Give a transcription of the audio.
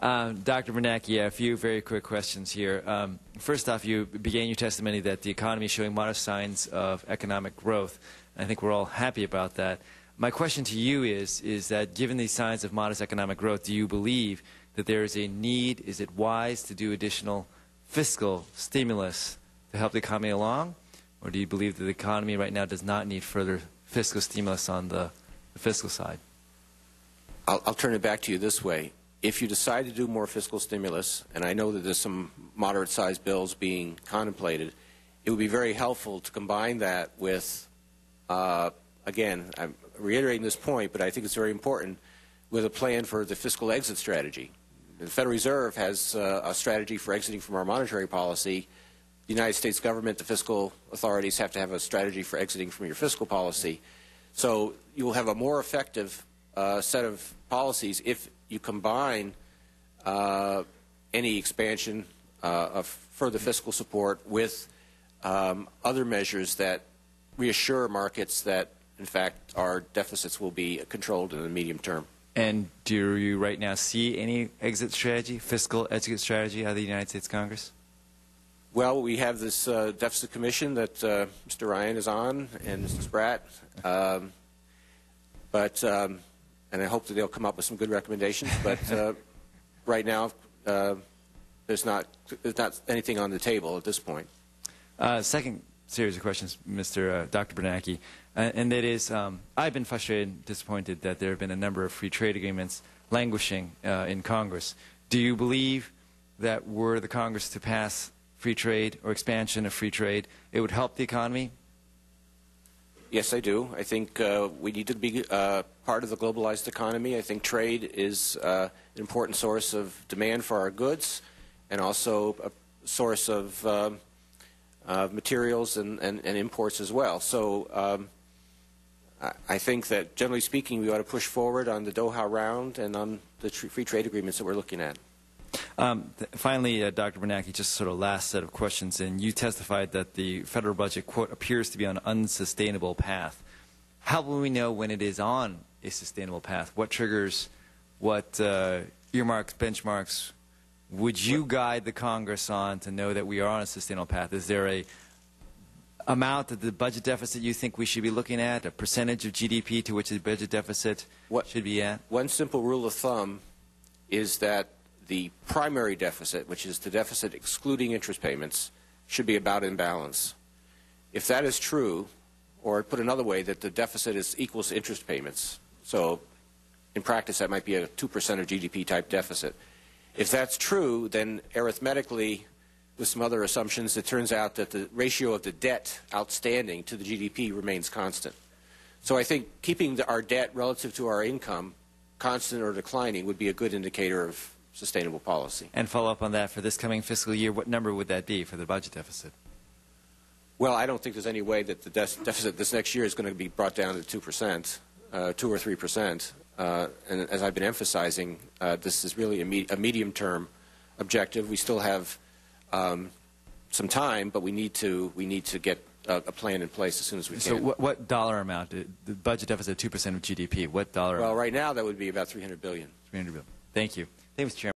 Dr. Bernanke, a few very quick questions here. First off, you began your testimony that the economy is showing modest signs of economic growth. I think we're all happy about that. My question to you is that given these signs of modest economic growth, do you believe that there is a need, is it wise to do additional fiscal stimulus to help the economy along? Or do you believe that the economy right now does not need further fiscal stimulus on the fiscal side? I'll turn it back to you this way. If you decide to do more fiscal stimulus, and I know that there's some moderate-sized bills being contemplated, it would be very helpful to combine that with, again, I'm reiterating this point, but I think it's very important, with a plan for the fiscal exit strategy. The Federal Reserve has a strategy for exiting from our monetary policy. The United States government, the fiscal authorities, have to have a strategy for exiting from your fiscal policy. So you will have a more effective set of policies if you combine any expansion of further fiscal support with other measures that reassure markets that, in fact, our deficits will be controlled in the medium term. And do you right now see any exit strategy, fiscal exit strategy out of the United States Congress? Well, we have this deficit commission that Mr. Ryan is on and Mr. Spratt. And I hope that they'll come up with some good recommendations. But right now, there's not anything on the table at this point. Second series of questions, Dr. Bernanke, and that is, I've been frustrated and disappointed that there have been a number of free trade agreements languishing in Congress. Do you believe that were the Congress to pass free trade or expansion of free trade, it would help the economy? Yes, I do. I think we need to be part of the globalized economy. I think trade is an important source of demand for our goods and also a source of materials and imports as well. So I think that, generally speaking, we ought to push forward on the Doha round and on the free trade agreements that we're looking at. Finally, Dr. Bernanke, just sort of last set of questions, and you testified that the federal budget, quote, appears to be on an unsustainable path. How will we know when it is on a sustainable path? What triggers, what earmarks, benchmarks would you guide the Congress on to know that we are on a sustainable path? Is there a amount of the budget deficit you think we should be looking at, a percentage of GDP to which the budget deficit should be at? One simple rule of thumb is that the primary deficit, which is the deficit excluding interest payments, should be about in balance. If that is true, or put another way, that the deficit is equals to interest payments, so in practice that might be a 2% of GDP type deficit. If that's true, then arithmetically, with some other assumptions, it turns out that the ratio of the debt outstanding to the GDP remains constant. So I think keeping our debt relative to our income constant or declining would be a good indicator of sustainable policy. And follow up on that, for this coming fiscal year, what number would that be for the budget deficit? Well, I don't think there's any way that the deficit this next year is going to be brought down to 2%, 2 or 3%. And as I've been emphasizing, this is really a medium-term objective. We still have some time, but we need to get a plan in place as soon as we can. So what dollar amount? The budget deficit 2% of GDP. What dollar? Well, right now that would be about $300 billion. $300 billion. Thank you. Thank you, Mr. Chairman.